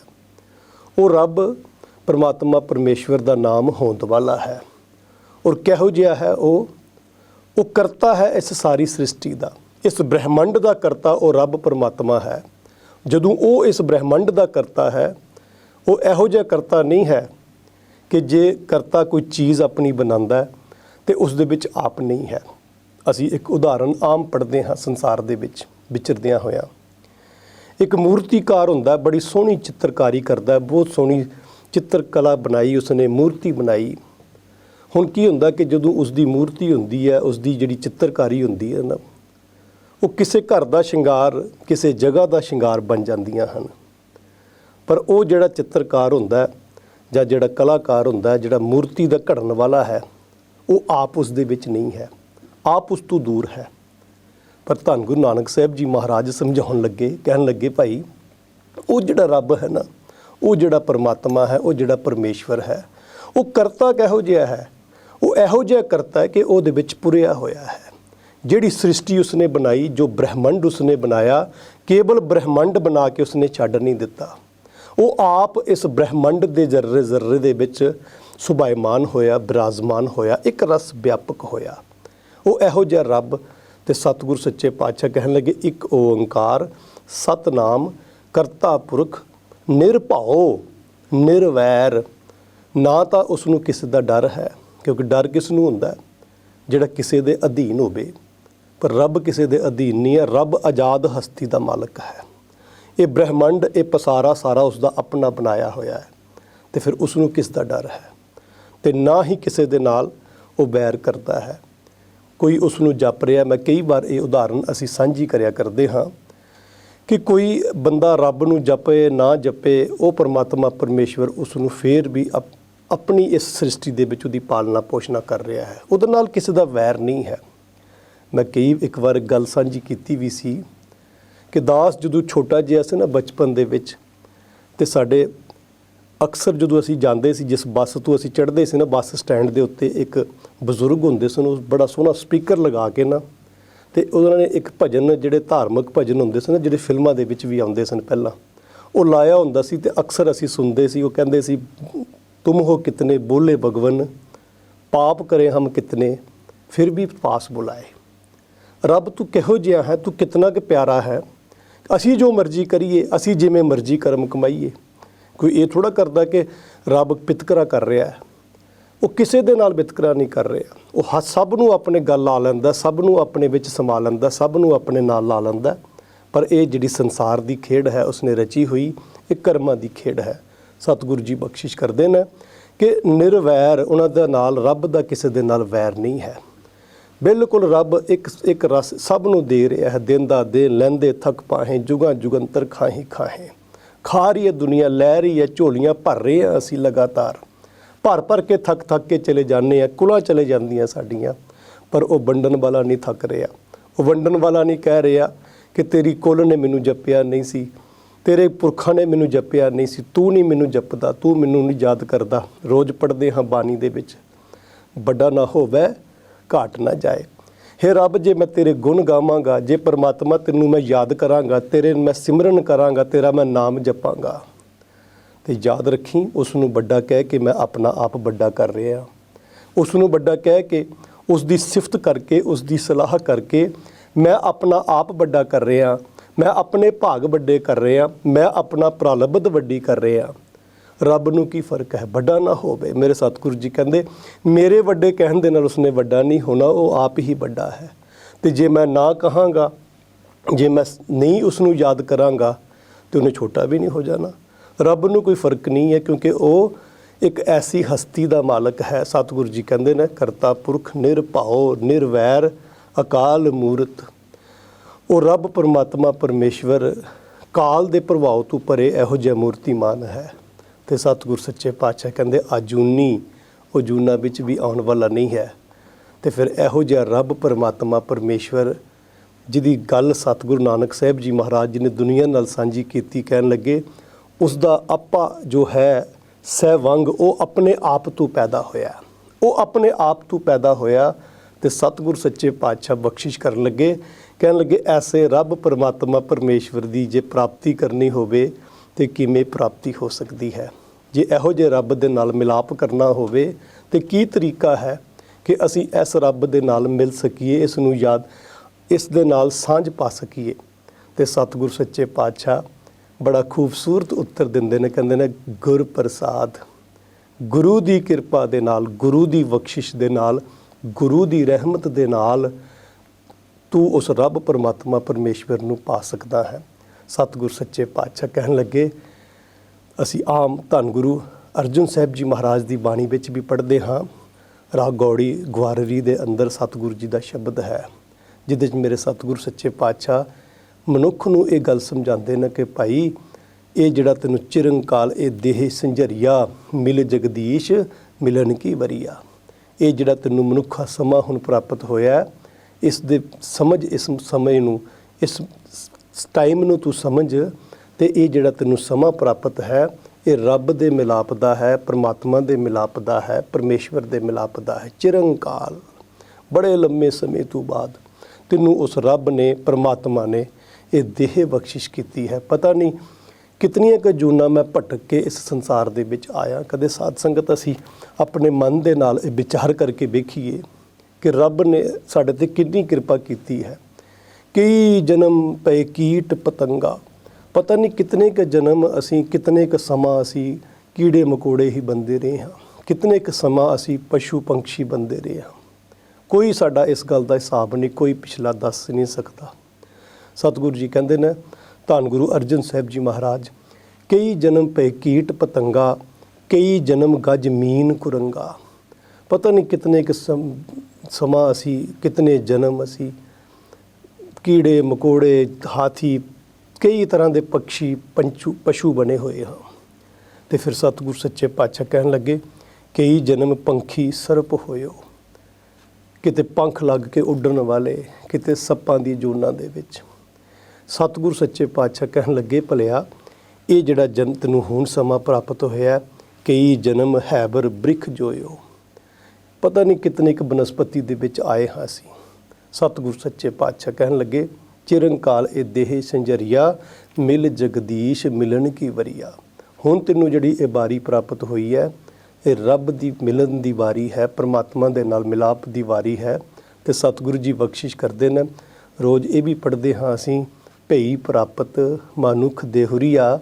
Speaker 1: वो रब परमात्मा परमेश्वर का नाम होंद वाला है। और किहो जिहा है वो करता है इस सारी सृष्टि का, इस ब्रह्मंड का करता वो रब परमात्मा है। जदों वो इस ब्रह्मंड का करता है, वो इहो जिहा करता नहीं है कि जे करता कोई चीज़ अपनी बनांदा है तो उस दे विच आप नहीं है। असी एक उदाहरण आम पढ़ते हाँ संसार दे विच विचरदियां होया, एक मूर्तिकार हुंदा, बड़ी सोहनी चित्रकारी करता है, बहुत सोहनी चित्रकला बनाई उसने, मूर्ति बनाई। हुण की हुंदा कि जदों उसकी मूर्ति हुंदी है, उसकी जिहड़ी चित्रकारी हुंदी है ना, वो किसी घर का शिंगार, किसी जगह का शिंगार बन जांदियां हन। पर वो जिहड़ा चित्रकार हुंदा जां जिहड़ा कलाकार हुंदा, जिहड़ा मूर्ति का घड़न वाला है, वो आप उस दे विच नहीं है, आप उस तो दूर है। पर धन गुरु नानक साहिब जी महाराज समझाउण लगे, कहन लगे, भाई वो जिहड़ा रब है ना, वो जिहड़ा परमात्मा है, वो जिहड़ा परमेश्वर है, वो करता किहो जिहा है, वो इहो जिहा करता है कि उहदे विच पुरिया होया है। जिहड़ी सृष्टि उसने बनाई, जो ब्रह्मंड उसने बनाया, केवल ब्रह्मंड बना के उसने छड्ड नहीं दिता, वो आप इस ब्रह्मंड के जर्रे जर्रे दे विच सुभायमान होया, विराजमान होया, एक रस व्यापक होया। वो इहो जिहा रब ते सतगुरु सच्चे पातशाह कहन लगे, एक ओंकार सतनाम करता पुरख निरभाओ निरवैर। ना तो उसनूं किसी का डर है, क्योंकि डर किसनूं हुंदा है, जिहड़ा किसी दे अधीन होवे, पर रब किसी दे अधीन नहीं है। रब आज़ाद हस्ती का मालक है। ये ब्रह्मंड, ये पसारा सारा उसका अपना बनाया होया है, तो फिर उसनूं किस दा डर है। तो ना ही किसी दे नाल वो बैर करता है, कोई उसनूं जप रहा। मैं कई बार ये उदाहरण असी साझी करिया करते हाँ कि कोई बंदा रब नूं जपे ना जपे, वो परमात्मा परमेश्वर उसनूं फिर भी अपनी इस सृष्टि दे विच उहदी पालना पोषणा कर रहा है, उहदे नाल किसी दा वैर नहीं है। मैं कई एक बार गल साझी कीती भी सी कि दास जदों छोटा जिहा सी ना बचपन दे विच, ते साडे अक्सर जदों असी जांदे सी, जिस बस तो असी चढ़दे सी ना, बस स्टैंड दे उत्ते एक बजुर्ग हुंदे सन, उस बड़ा सोहना स्पीकर लगा के ना, ते उन्होंने एक भजन, जिहड़े धार्मिक भजन हुंदे सन, जिहड़े फिल्मां दे विच भी आउंदे सन पहलां, वो लाया हुंदा सी ते अक्सर असी सुनदे सी। वो कहंदे सी, तुम हो कितने बोले भगवन, पाप करे हम कितने, फिर भी पास बुलाए। रब तू किहो जिहा है, तू कितना कि प्यारा है, असी जो मर्जी करिए, असी जिवें मर्जी कर्म कमाईए, ਕੋਈ ਇਹ ਥੋੜ੍ਹਾ ਕਰਦਾ ਕਿ ਰੱਬ ਵਿਤਕਰਾ ਕਰ ਰਿਹਾ ਹੈ। ਉਹ ਕਿਸੇ ਦੇ ਨਾਲ ਵਿਤਕਰਾ ਨਹੀਂ ਕਰ ਰਿਹਾ। ਉਹ ਸਭ ਨੂੰ ਆਪਣੇ ਗੱਲ ਲਾ ਲੈਂਦਾ, ਸਭ ਨੂੰ ਆਪਣੇ ਵਿੱਚ ਸਮਾ ਲੈਂਦਾ, ਸਭ ਨੂੰ ਆਪਣੇ ਨਾਲ ਲਾ ਲੈਂਦਾ। ਪਰ ਇਹ ਜਿਹੜੀ ਸੰਸਾਰ ਦੀ ਖੇਡ ਹੈ ਉਸਨੇ ਰਚੀ ਹੋਈ, ਇਹ ਕਰਮਾਂ ਦੀ ਖੇਡ ਹੈ। ਸਤਿਗੁਰੂ ਜੀ ਬਖਸ਼ਿਸ਼ ਕਰਦੇ ਨੇ ਕਿ ਨਿਰਵੈਰ ਉਹਨਾਂ ਦੇ ਨਾਲ, ਰੱਬ ਦਾ ਕਿਸੇ ਦੇ ਨਾਲ ਵੈਰ ਨਹੀਂ ਹੈ। ਬਿਲਕੁਲ ਰੱਬ ਇੱਕ ਰਸ ਸਭ ਨੂੰ ਦੇ ਰਿਹਾ ਹੈ। ਦਿੰਦਾ ਦੇ, ਲੈਂਦੇ ਥੱਕ ਪਾਹੇ, ਜੁਗਾਂ ਜੁਗੰਤਰ ਖਾਹੀ ਖਾਹੇ। ਖਾ ਰਹੀ ਹੈ ਦੁਨੀਆ, ਲੈ ਰਹੀ ਹੈ, ਝੋਲੀਆਂ ਭਰ ਰਹੇ ਹਾਂ ਅਸੀਂ ਲਗਾਤਾਰ, ਭਰ ਕੇ ਥੱਕ ਕੇ ਚਲੇ ਜਾਂਦੇ ਹਾਂ, ਕੁਲਾਂ ਚਲੇ ਜਾਂਦੀਆਂ ਸਾਡੀਆਂ। ਪਰ ਉਹ ਵੰਡਣ ਵਾਲਾ ਨਹੀਂ ਥੱਕ ਰਿਹਾ। ਉਹ ਵੰਡਣ ਵਾਲਾ ਨਹੀਂ ਕਹਿ ਰਿਹਾ ਕਿ ਤੇਰੀ ਕੁਲ ਨੇ ਮੈਨੂੰ ਜਪਿਆ ਨਹੀਂ ਸੀ, ਤੇਰੇ ਪੁਰਖਾਂ ਨੇ ਮੈਨੂੰ ਜਪਿਆ ਨਹੀਂ ਸੀ, ਤੂੰ ਨਹੀਂ ਮੈਨੂੰ ਜਪਦਾ, ਤੂੰ ਮੈਨੂੰ ਨਹੀਂ ਯਾਦ ਕਰਦਾ। ਰੋਜ਼ ਪੜ੍ਹਦੇ ਹਾਂ ਬਾਣੀ ਦੇ ਵਿੱਚ, ਵੱਡਾ ਨਾ ਹੋਵੇ ਘਾਟ ਨਾ ਜਾਏ। ਹੇ ਰੱਬ, ਜੇ ਮੈਂ ਤੇਰੇ ਗੁਣ ਗਾਵਾਂਗਾ, ਜੇ ਪਰਮਾਤਮਾ ਤੈਨੂੰ ਮੈਂ ਯਾਦ ਕਰਾਂਗਾ, ਤੇਰੇ ਮੈਂ ਸਿਮਰਨ ਕਰਾਂਗਾ, ਤੇਰਾ ਮੈਂ ਨਾਮ ਜਪਾਂਗਾ, ਤੇ ਯਾਦ ਰੱਖੀ ਉਸ ਨੂੰ ਵੱਡਾ ਕਹਿ ਕੇ ਮੈਂ ਆਪਣਾ ਆਪ ਵੱਡਾ ਕਰ ਰਿਹਾ। ਉਸ ਨੂੰ ਵੱਡਾ ਕਹਿ ਕੇ, ਉਸ ਦੀ ਸਿਫਤ ਕਰਕੇ, ਉਸ ਦੀ ਸਲਾਹ ਕਰਕੇ ਮੈਂ ਆਪਣਾ ਆਪ ਵੱਡਾ ਕਰ ਰਿਹਾ। ਮੈਂ ਆਪਣੇ ਭਾਗ ਵੱਡੇ ਕਰ ਰਿਹਾ, ਮੈਂ ਆਪਣਾ ਪ੍ਰਲਬਧ ਵੱਡੀ ਕਰ ਰਿਹਾ। ਰੱਬ ਨੂੰ ਕੀ ਫਰਕ ਹੈ, ਵੱਡਾ ਨਾ ਹੋਵੇ। ਮੇਰੇ ਸਤਿਗੁਰੂ ਜੀ ਕਹਿੰਦੇ ਮੇਰੇ ਵੱਡੇ ਕਹਿਣ ਦੇ ਨਾਲ ਉਸਨੇ ਵੱਡਾ ਨਹੀਂ ਹੋਣਾ, ਉਹ ਆਪ ਹੀ ਵੱਡਾ ਹੈ। ਤੇ ਜੇ ਮੈਂ ਨਾ ਕਹਾਂਗਾ, ਜੇ ਮੈਂ ਨਹੀਂ ਉਸ ਨੂੰ ਯਾਦ ਕਰਾਂਗਾ, ਤੇ ਉਹਨੇ ਛੋਟਾ ਵੀ ਨਹੀਂ ਹੋ ਜਾਣਾ। ਰੱਬ ਨੂੰ ਕੋਈ ਫਰਕ ਨਹੀਂ ਹੈ, ਕਿਉਂਕਿ ਉਹ ਇੱਕ ਐਸੀ ਹਸਤੀ ਦਾ ਮਾਲਕ ਹੈ। ਸਤਿਗੁਰੂ ਜੀ ਕਹਿੰਦੇ ਨੇ ਕਰਤਾ ਪੁਰਖ ਨਿਰਭਉ ਨਿਰਵੈਰ ਅਕਾਲ ਮੂਰਤ। ਉਹ ਰੱਬ ਪਰਮਾਤਮਾ ਪਰਮੇਸ਼ਵਰ ਕਾਲ ਦੇ ਪ੍ਰਭਾਵ ਤੋਂ ਪਰੇ ਇਹੋ ਜਿਹਾ ਮੂਰਤੀਮਾਨ ਹੈ। ਤੇ ਸਤਿਗੁਰ ਸੱਚੇ ਪਾਤਸ਼ਾਹ ਕਹਿੰਦੇ ਆਜੂਨੀ, ਉਹ ਜੂਨਾ ਵਿੱਚ ਵੀ ਆਉਣ ਵਾਲਾ ਨਹੀਂ ਹੈ। ਤੇ ਫਿਰ ਇਹੋ ਜਿਹਾ ਰੱਬ ਪਰਮਾਤਮਾ ਪਰਮੇਸ਼ਵਰ ਜਿਹਦੀ ਗੱਲ ਸਤਿਗੁਰੂ ਨਾਨਕ ਸਾਹਿਬ ਜੀ ਮਹਾਰਾਜ ਜੀ ਨੇ ਦੁਨੀਆ ਨਾਲ ਸਾਂਝੀ ਕੀਤੀ, ਕਹਿਣ ਲੱਗੇ ਉਸ ਦਾ ਆਪਾ ਜੋ ਹੈ ਸਹਿਵੰਗ, ਉਹ ਆਪਣੇ ਆਪ ਤੋਂ ਪੈਦਾ ਹੋਇਆ। ਉਹ ਆਪਣੇ ਆਪ ਤੋਂ ਪੈਦਾ ਹੋਇਆ। ਤੇ ਸਤਿਗੁਰ ਸੱਚੇ ਪਾਤਸ਼ਾਹ ਬਖਸ਼ਿਸ਼ ਕਰਨ ਲੱਗੇ, ਕਹਿਣ ਲੱਗੇ ਐਸੇ ਰੱਬ ਪਰਮਾਤਮਾ ਪਰਮੇਸ਼ਵਰ ਦੀ ਜੇ ਪ੍ਰਾਪਤੀ ਕਰਨੀ ਹੋਵੇ ਤੇ ਕਿਵੇਂ ਪ੍ਰਾਪਤੀ ਹੋ ਸਕਦੀ ਹੈ। ਜੇ ਇਹੋ ਜਿਹੇ ਰੱਬ ਦੇ ਨਾਲ ਮਿਲਾਪ ਕਰਨਾ ਹੋਵੇ ਤੇ ਕੀ ਤਰੀਕਾ ਹੈ ਕਿ ਅਸੀਂ ਇਸ ਰੱਬ ਦੇ ਨਾਲ ਮਿਲ ਸਕੀਏ, ਇਸ ਨੂੰ ਯਾਦ, ਇਸ ਦੇ ਨਾਲ ਸਾਂਝ ਪਾ ਸਕੀਏ। ਤੇ ਸਤਿਗੁਰ ਸੱਚੇ ਪਾਤਸ਼ਾਹ ਬੜਾ ਖੂਬਸੂਰਤ ਉੱਤਰ ਦਿੰਦੇ ਨੇ, ਕਹਿੰਦੇ ਨੇ ਗੁਰ ਪ੍ਰਸਾਦ, ਗੁਰੂ ਦੀ ਕਿਰਪਾ ਦੇ ਨਾਲ, ਗੁਰੂ ਦੀ ਬਖਸ਼ਿਸ਼ ਦੇ ਨਾਲ, ਗੁਰੂ ਦੀ ਰਹਿਮਤ ਦੇ ਨਾਲ ਤੂੰ ਉਸ ਰੱਬ ਪਰਮਾਤਮਾ ਪਰਮੇਸ਼ਵਰ ਨੂੰ ਪਾ ਸਕਦਾ ਹੈ। ਸਤਿਗੁਰ ਸੱਚੇ ਪਾਤਸ਼ਾਹ ਕਹਿਣ ਲੱਗੇ, ਅਸੀਂ ਆਮ ਧੰਨ ਗੁਰੂ ਅਰਜਨ ਸਾਹਿਬ ਜੀ ਮਹਾਰਾਜ ਦੀ ਬਾਣੀ ਵਿੱਚ ਵੀ ਪੜ੍ਹਦੇ ਹਾਂ। ਰਾਗ ਗੌੜੀ ਗਵਾਰਰੀ ਦੇ ਅੰਦਰ ਸਤਿਗੁਰੂ ਜੀ ਦਾ ਸ਼ਬਦ ਹੈ, ਜਿਹਦੇ 'ਚ ਮੇਰੇ ਸਤਿਗੁਰ ਸੱਚੇ ਪਾਤਸ਼ਾਹ ਮਨੁੱਖ ਨੂੰ ਇਹ ਗੱਲ ਸਮਝਾਉਂਦੇ ਨੇ ਕਿ ਭਾਈ ਇਹ ਜਿਹੜਾ ਤੈਨੂੰ ਚਿਰੰਕਾਲ ਇਹ ਦੇਹ ਸੰਝਰੀਆ ਮਿਲ ਜਗਦੀਸ਼ ਮਿਲਣ ਕੀ ਵਰੀਆ, ਇਹ ਜਿਹੜਾ ਤੈਨੂੰ ਮਨੁੱਖਾ ਸਮਾਂ ਹੁਣ ਪ੍ਰਾਪਤ ਹੋਇਆ, ਇਸ ਦੇ ਸਮਝ, ਇਸ ਸਮੇਂ ਨੂੰ, ਇਸ ਟਾਈਮ ਨੂੰ ਤੂੰ ਸਮਝ। ਤੇ ਇਹ ਜਿਹੜਾ ਤੈਨੂੰ ਸਮਾਂ ਪ੍ਰਾਪਤ ਹੈ ਇਹ ਰੱਬ ਦੇ ਮਿਲਾਪ ਦਾ ਹੈ, ਪਰਮਾਤਮਾ ਦੇ ਮਿਲਾਪ ਦਾ ਹੈ, ਪਰਮੇਸ਼ਵਰ ਦੇ ਮਿਲਾਪ ਦਾ ਹੈ। ਚਿਰੰਕਾਲ, ਬੜੇ ਲੰਮੇ ਸਮੇਂ ਤੋਂ ਬਾਅਦ ਤੈਨੂੰ ਉਸ ਰੱਬ ਨੇ, ਪਰਮਾਤਮਾ ਨੇ ਇਹ ਦੇਹ ਬਖਸ਼ਿਸ਼ ਕੀਤੀ ਹੈ। ਪਤਾ ਨਹੀਂ ਕਿਤਨੀਆਂ ਕੁ ਜੂਨਾਂ ਮੈਂ ਭਟਕ ਕੇ ਇਸ ਸੰਸਾਰ ਦੇ ਵਿੱਚ ਆਇਆ। ਕਦੇ ਸਾਧ ਸੰਗਤ ਅਸੀਂ ਆਪਣੇ ਮਨ ਦੇ ਨਾਲ ਇਹ ਵਿਚਾਰ ਕਰਕੇ ਵੇਖੀਏ ਕਿ ਰੱਬ ਨੇ ਸਾਡੇ 'ਤੇ ਕਿੰਨੀ ਕਿਰਪਾ ਕੀਤੀ ਹੈ। ਕਈ ਜਨਮ ਪਏ ਕੀਟ ਪਤੰਗਾ, ਪਤਾ ਨਹੀਂ ਕਿਤਨੇ ਕੁ ਜਨਮ ਅਸੀਂ, ਕਿਤਨੇ ਕੁ ਸਮਾਂ ਅਸੀਂ ਕੀੜੇ ਮਕੌੜੇ ਹੀ ਬੰਦੇ ਰਹੇ ਹਾਂ, ਕਿਤਨੇ ਕੁ ਸਮਾਂ ਅਸੀਂ ਪਸ਼ੂ ਪੰਛੀ ਬੰਦੇ ਰਹੇ ਹਾਂ। ਕੋਈ ਸਾਡਾ ਇਸ ਗੱਲ ਦਾ ਹਿਸਾਬ ਨਹੀਂ, ਕੋਈ ਪਿਛਲਾ ਦੱਸ ਨਹੀਂ ਸਕਦਾ। ਸਤਿਗੁਰੂ ਜੀ ਕਹਿੰਦੇ ਨੇ ਧੰਨ ਗੁਰੂ ਅਰਜਨ ਸਾਹਿਬ ਜੀ ਮਹਾਰਾਜ, ਕਈ ਜਨਮ ਪਏ ਕੀਟ ਪਤੰਗਾ, ਕਈ ਜਨਮ ਗਜ ਮੀਨ ਕੁਰੰਗਾ। ਪਤਾ ਨਹੀਂ ਕਿਤਨੇ ਕੁ ਸਮਾਂ ਅਸੀਂ, ਕਿਤਨੇ ਜਨਮ ਅਸੀਂ ਕੀੜੇ ਮਕੌੜੇ, ਹਾਥੀ, ਕਈ ਤਰ੍ਹਾਂ ਦੇ ਪੰਛੀ ਪਸ਼ੂ ਬਣੇ ਹੋਏ ਹਾਂ। ਤੇ ਫਿਰ ਸਤਿਗੁਰ ਸੱਚੇ ਪਾਤਸ਼ਾਹ ਕਹਿਣ ਲੱਗੇ ਕਈ ਜਨਮ ਪੰਖੀ ਸਰਪ ਹੋਇਓ, ਕਿਤੇ ਪੰਖ ਲੱਗ ਕੇ ਉੱਡਣ ਵਾਲੇ, ਕਿਤੇ ਸੱਪਾਂ ਦੀ ਜੂਨਾਂ ਦੇ ਵਿੱਚ। ਸਤਿਗੁਰ ਸੱਚੇ ਪਾਤਸ਼ਾਹ ਕਹਿਣ ਲੱਗੇ ਭਲਿਆ ਇਹ ਜਿਹੜਾ ਜਨਤ ਨੂੰ ਹੁਣ ਸਮਾਂ ਪ੍ਰਾਪਤ ਹੋਇਆ, ਕਈ ਜਨਮ ਹੈਬਰ ਬ੍ਰਿਖ ਜੋਇਓ, ਪਤਾ ਨਹੀਂ ਕਿਤਨੇ ਕੁ ਬਨਸਪਤੀ ਦੇ ਵਿੱਚ ਆਏ ਹਾਂ ਅਸੀਂ। ਸਤਿਗੁਰ ਸੱਚੇ ਪਾਤਸ਼ਾਹ ਕਹਿਣ ਲੱਗੇ ਚਿਰੰਕਾਲ ਇਹ ਦੇਹ ਸੰਜਰੀਆ ਮਿਲ ਜਗਦੀਸ਼ ਮਿਲਣ ਕੀ ਵਰੀਆ। ਹੁਣ ਤੈਨੂੰ ਜਿਹੜੀ ਇਹ ਵਾਰੀ ਪ੍ਰਾਪਤ ਹੋਈ ਹੈ, ਇਹ ਰੱਬ ਦੀ ਮਿਲਣ ਦੀ ਵਾਰੀ ਹੈ, ਪਰਮਾਤਮਾ ਦੇ ਨਾਲ ਮਿਲਾਪ ਦੀ ਵਾਰੀ ਹੈ। ਤੇ ਸਤਿਗੁਰੂ ਜੀ ਬਖਸ਼ਿਸ਼ ਕਰਦੇ ਨੇ, ਰੋਜ਼ ਇਹ ਵੀ ਪੜ੍ਹਦੇ ਹਾਂ ਅਸੀਂ, ਭਈ ਪ੍ਰਾਪਤ ਮਨੁੱਖ ਦੇਹੁਰੀਆ,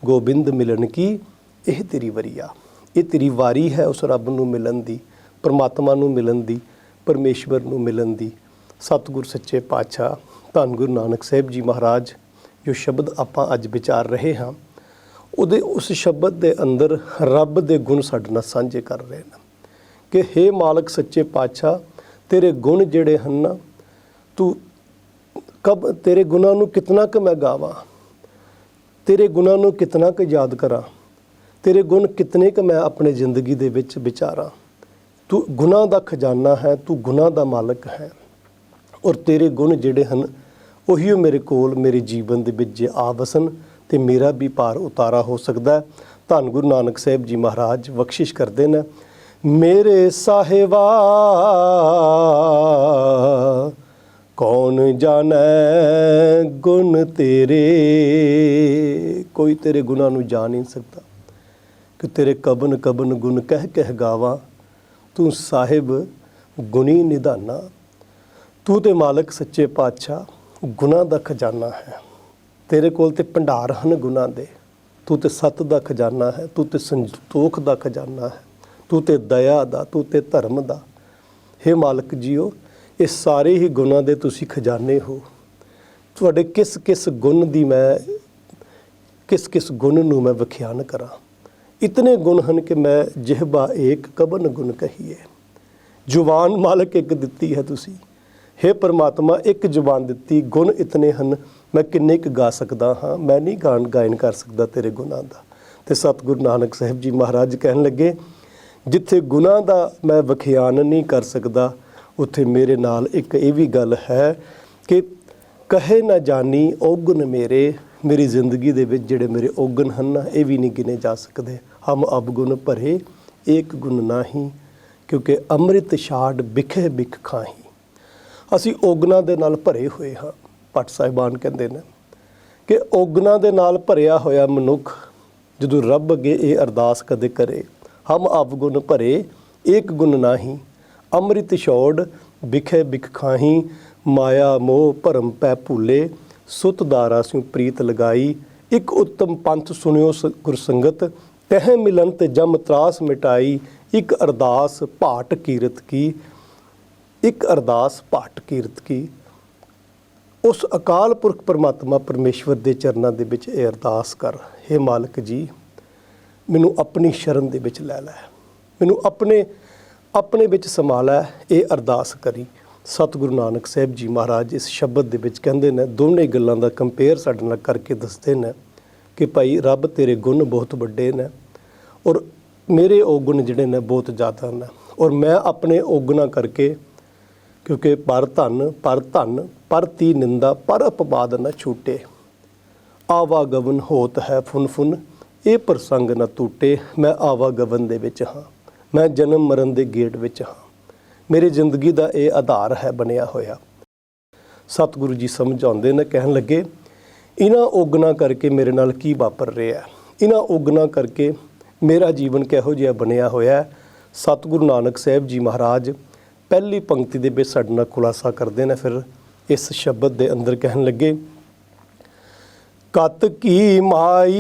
Speaker 1: ਗੋਬਿੰਦ ਮਿਲਣ ਕੀ ਵਰੀਆ। ਇਹ ਤੇਰੀ ਵਾਰੀ ਆ, ਇਹ ਤੇਰੀ ਵਾਰੀ ਹੈ ਉਸ ਰੱਬ ਨੂੰ ਮਿਲਣ ਦੀ, ਪਰਮਾਤਮਾ ਨੂੰ ਮਿਲਣ ਦੀ, ਪਰਮੇਸ਼ਵਰ ਨੂੰ ਮਿਲਣ ਦੀ। ਸਤਿਗੁਰ ਸੱਚੇ ਪਾਤਸ਼ਾਹ ਧੰਨ ਗੁਰੂ ਨਾਨਕ ਸਾਹਿਬ ਜੀ ਮਹਾਰਾਜ ਜੋ ਸ਼ਬਦ ਆਪਾਂ ਅੱਜ ਵਿਚਾਰ ਰਹੇ ਹਾਂ, ਉਹਦੇ ਉਸ ਸ਼ਬਦ ਦੇ ਅੰਦਰ ਰੱਬ ਦੇ ਗੁਣ ਸਾਡੇ ਨਾਲ ਸਾਂਝੇ ਕਰ ਰਹੇ ਨੇ ਕਿ ਹੇ ਮਾਲਕ ਸੱਚੇ ਪਾਤਸ਼ਾਹ, ਤੇਰੇ ਗੁਣ ਜਿਹੜੇ ਹਨ ਨਾ, ਤੂੰ ਤੇਰੇ ਗੁਣਾਂ ਨੂੰ ਕਿਤਨਾ ਕੁ ਮੈਂ ਗਾਵਾਂ, ਤੇਰੇ ਗੁਣਾਂ ਨੂੰ ਕਿਤਨਾ ਕੁ ਯਾਦ ਕਰਾਂ, ਤੇਰੇ ਗੁਣ ਕਿਤਨੇ ਕੁ ਮੈਂ ਆਪਣੀ ਜ਼ਿੰਦਗੀ ਦੇ ਵਿੱਚ ਵਿਚਾਰਾਂ। ਤੂੰ ਗੁਣਾਂ ਦਾ ਖਜ਼ਾਨਾ ਹੈ, ਤੂੰ ਗੁਣਾਂ ਦਾ ਮਾਲਕ ਹੈ, ਔਰ ਤੇਰੇ ਗੁਣ ਜਿਹੜੇ ਹਨ ਉਹੀ ਮੇਰੇ ਕੋਲ ਮੇਰੇ ਜੀਵਨ ਦੇ ਵਿੱਚ ਜੇ ਆ ਵਸਣ ਤੇ ਮੇਰਾ ਵੀ ਪਾਰ ਉਤਾਰਾ ਹੋ ਸਕਦਾ ਹੈ। ਧੰਨ ਗੁਰੂ ਨਾਨਕ ਸਾਹਿਬ ਜੀ ਮਹਾਰਾਜ ਬਖਸ਼ਿਸ਼ ਕਰਦੇ ਨੇ, ਮੇਰੇ ਸਾਹਿਬਾ ਕੌਣ ਜਾਣੈ ਗੁਣ ਤੇਰੇ, ਕੋਈ ਤੇਰੇ ਗੁਣਾਂ ਨੂੰ ਜਾਣ ਨਹੀਂ ਸਕਦਾ ਕਿ ਤੇਰੇ ਕਬਨ ਕਬਨ ਗੁਣ ਕਹਿ ਕਹਿ ਗਾਵਾਂ। ਤੂੰ ਸਾਹਿਬ ਗੁਣੀ ਨਿਧਾਨਾ, ਤੂੰ ਤੇ ਮਾਲਕ ਸੱਚੇ ਪਾਤਸ਼ਾਹ ਗੁਣਾਂ ਦਾ ਖਜ਼ਾਨਾ ਹੈ। ਤੇਰੇ ਕੋਲ ਤੇ ਭੰਡਾਰ ਹਨ ਗੁਣਾਂ ਦੇ, ਤੂੰ ਤੇ ਸੱਤ ਦਾ ਖਜ਼ਾਨਾ ਹੈ, ਤੂੰ ਤੇ ਸੰਤੋਖ ਦਾ ਖਜ਼ਾਨਾ ਹੈ, ਤੂੰ ਤੇ ਦਇਆ ਦਾ, ਤੂੰ ਤੇ ਧਰਮ ਦਾ। ਹੇ ਮਾਲਕ ਜੀਓ, ਇਹ ਸਾਰੇ ਹੀ ਗੁਣਾਂ ਦੇ ਤੁਸੀਂ ਖਜ਼ਾਨੇ ਹੋ। ਤੁਹਾਡੇ ਕਿਸ ਕਿਸ ਗੁਣ ਦੀ ਮੈਂ ਕਿਸ ਕਿਸ ਗੁਣ ਨੂੰ ਮੈਂ ਵਿਖਿਆਨ ਕਰਾਂ। ਇਤਨੇ ਗੁਣ ਹਨ ਕਿ ਮੈਂ ਜਿਹਬਾ ਏਕ ਕਬਨ ਗੁਣ ਕਹੀਏ। ਜ਼ੁਬਾਨ ਮਾਲਕ ਇੱਕ ਦਿੱਤੀ ਹੈ ਤੁਸੀਂ, ਹੇ ਪਰਮਾਤਮਾ ਇੱਕ ਜ਼ੁਬਾਨ ਦਿੱਤੀ, ਗੁਣ ਇਤਨੇ ਹਨ, ਮੈਂ ਕਿੰਨੇ ਕੁ ਗਾ ਸਕਦਾ ਹਾਂ, ਮੈਂ ਨਹੀਂ ਗਾਇਨ ਕਰ ਸਕਦਾ ਤੇਰੇ ਗੁਣਾਂ ਦਾ। ਤੇ ਸਤਿਗੁਰੂ ਨਾਨਕ ਸਾਹਿਬ ਜੀ ਮਹਾਰਾਜ ਕਹਿਣ ਲੱਗੇ, ਜਿੱਥੇ ਗੁਣਾਂ ਦਾ ਮੈਂ ਵਿਖਿਆਨ ਨਹੀਂ ਕਰ ਸਕਦਾ, ਉੱਥੇ ਮੇਰੇ ਨਾਲ ਇੱਕ ਇਹ ਵੀ ਗੱਲ ਹੈ ਕਿ ਕਹੇ ਨਾ ਜਾਣੀ ਔਗਣ ਮੇਰੇ, ਮੇਰੀ ਜ਼ਿੰਦਗੀ ਦੇ ਵਿੱਚ ਜਿਹੜੇ ਮੇਰੇ ਔਗਣ ਹਨ ਨਾ, ਇਹ ਵੀ ਨਹੀਂ ਗਿਣੇ ਜਾ ਸਕਦੇ। ਹਮ ਅਵਗੁਣ ਭਰੇ ਏਕ ਗੁਣ ਨਾਹੀ, ਕਿਉਂਕਿ ਅੰਮ੍ਰਿਤ ਛਾੜ ਬਿਖੇ ਬਿਖ ਖਾਹੀ। ਅਸੀਂ ਔਗਣਾਂ ਦੇ ਨਾਲ ਭਰੇ ਹੋਏ ਹਾਂ। ਭੱਟ ਸਾਹਿਬਾਨ ਕਹਿੰਦੇ ਨੇ ਕਿ ਔਗਣਾਂ ਦੇ ਨਾਲ ਭਰਿਆ ਹੋਇਆ ਮਨੁੱਖ ਜਦੋਂ ਰੱਬ ਅੱਗੇ ਇਹ ਅਰਦਾਸ ਕਦੇ ਕਰੇ, ਹਮ ਅਵਗੁਣ ਭਰੇ ਏਕ ਗੁਣ ਨਾਹੀ, ਅੰਮ੍ਰਿਤ ਛੋੜ ਬਿਖੇ ਬਿਖ ਖਾਹੀ, ਮਾਇਆ ਮੋਹ ਭਰਮ ਪੈ ਭੂਲੇ, ਸੁਤ ਦਾਰਾ ਸਿਉ ਪ੍ਰੀਤ ਲਗਾਈ, ਇੱਕ ਉੱਤਮ ਪੰਥ ਸੁਣਿਓ ਗੁਰਸੰਗਤ, ਤਹਿ ਮਿਲਨ ਤੇ ਜਮ ਤਰਾਸ ਮਿਟਾਈ, ਇੱਕ ਅਰਦਾਸ ਭਾਟ ਕੀਰਤ ਕੀ, ਇੱਕ ਅਰਦਾਸ ਭਾਟ ਕੀਰਤ ਕੀ। ਉਸ ਅਕਾਲ ਪੁਰਖ ਪਰਮਾਤਮਾ ਪਰਮੇਸ਼ਵਰ ਦੇ ਚਰਨਾਂ ਦੇ ਵਿੱਚ ਇਹ ਅਰਦਾਸ ਕਰ, ਹੇ ਮਾਲਕ ਜੀ ਮੈਨੂੰ ਆਪਣੀ ਸ਼ਰਨ ਦੇ ਵਿੱਚ ਲੈ ਲੈ, ਮੈਨੂੰ ਆਪਣੇ ਵਿੱਚ ਸਮਾ ਲੈ। ਇਹ ਅਰਦਾਸ ਕਰੀ। ਸਤਿਗੁਰੂ ਨਾਨਕ ਸਾਹਿਬ ਜੀ ਮਹਾਰਾਜ ਇਸ ਸ਼ਬਦ ਦੇ ਵਿੱਚ ਕਹਿੰਦੇ ਨੇ, ਦੋਨੇ ਗੱਲਾਂ ਦਾ ਕੰਪੇਅਰ ਸਾਡੇ ਨਾਲ ਕਰਕੇ ਦੱਸਦੇ ਨੇ ਕਿ ਭਾਈ ਰੱਬ ਤੇਰੇ ਗੁਣ ਬਹੁਤ ਵੱਡੇ ਨੇ ਔਰ ਮੇਰੇ ਔਗੁਣ ਜਿਹੜੇ ਨੇ ਬਹੁਤ ਜ਼ਿਆਦਾ ਨੇ, ਔਰ ਮੈਂ ਆਪਣੇ ਔਗੁਣਾਂ ਕਰਕੇ, ਕਿਉਂਕਿ ਪਰ ਧਨ ਪਰ ਤੀ ਨਿੰਦਾ ਪਰ ਅਪਵਾਦ ਨਾ ਛੂਟੇ, ਆਵਾਗਵਨ ਹੋਤ ਹੈ ਫੁਨ ਫੁਨ ਇਹ ਪ੍ਰਸੰਗ ਨਾ ਟੂਟੇ। ਮੈਂ ਆਵਾਗਵਨ ਦੇ ਵਿੱਚ ਹਾਂ, ਮੈਂ ਜਨਮ ਮਰਨ ਦੇ ਗੇਟ ਵਿੱਚ ਹਾਂ, ਮੇਰੀ ਜ਼ਿੰਦਗੀ ਦਾ ਇਹ ਆਧਾਰ ਹੈ ਬਣਿਆ ਹੋਇਆ। ਸਤਿਗੁਰੂ ਜੀ ਸਮਝਾਉਂਦੇ ਨੇ, ਕਹਿਣ ਲੱਗੇ ਇਹਨਾਂ ਔਗਣਾਂ ਕਰਕੇ ਮੇਰੇ ਨਾਲ ਕੀ ਵਾਪਰ ਰਿਹਾ, ਇਹਨਾਂ ਔਗਣਾਂ ਕਰਕੇ ਮੇਰਾ ਜੀਵਨ ਕਿਹੋ ਜਿਹਾ ਬਣਿਆ ਹੋਇਆ। ਸਤਿਗੁਰੂ ਨਾਨਕ ਸਾਹਿਬ ਜੀ ਮਹਾਰਾਜ ਪਹਿਲੀ ਪੰਕਤੀ ਦੇ ਵਿੱਚ ਸਾਡੇ ਨਾਲ ਖੁਲਾਸਾ ਕਰਦੇ ਨੇ, ਫਿਰ ਇਸ ਸ਼ਬਦ ਦੇ ਅੰਦਰ ਕਹਿਣ ਲੱਗੇ, ਕਤ ਕੀ ਮਾਈ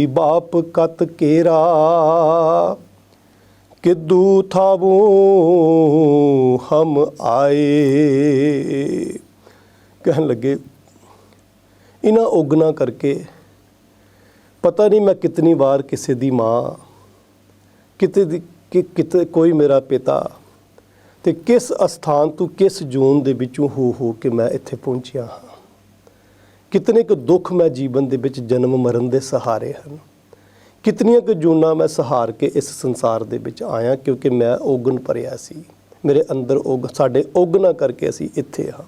Speaker 1: ਬਾਪ ਕਤ ਕੇਰਾ, ਕਿਦੂ ਥਾਵੂ ਹਮ ਆਏ। ਕਹਿਣ ਲੱਗੇ ਇਹਨਾਂ ਔਗਣਾਂ ਕਰਕੇ ਪਤਾ ਨਹੀਂ ਮੈਂ ਕਿਤਨੀ ਵਾਰ ਕਿਸੇ ਦੀ ਮਾਂ, ਕਿਤੇ ਕੋਈ ਮੇਰਾ ਪਿਤਾ, ਤੇ ਕਿਸ ਅਸਥਾਨ ਤੋਂ ਕਿਸ ਜੂਨ ਦੇ ਵਿੱਚੋਂ ਹੋ ਕੇ ਮੈਂ ਇੱਥੇ ਪਹੁੰਚਿਆ ਹਾਂ। ਕਿਤਨੇ ਕੁ ਦੁੱਖ ਮੈਂ ਜੀਵਨ ਦੇ ਵਿੱਚ ਜਨਮ ਮਰਨ ਦੇ ਸਹਾਰੇ ਹਨ, ਕਿਤਨੀਆਂ ਕੁ ਜੂਨਾਂ ਮੈਂ ਸਹਾਰ ਕੇ ਇਸ ਸੰਸਾਰ ਦੇ ਵਿੱਚ ਆਇਆ, ਕਿਉਂਕਿ ਮੈਂ ਔਗਣ ਭਰਿਆ ਸੀ, ਮੇਰੇ ਅੰਦਰ ਸਾਡੇ ਔਗਣਾਂ ਕਰਕੇ ਅਸੀਂ ਇੱਥੇ ਹਾਂ।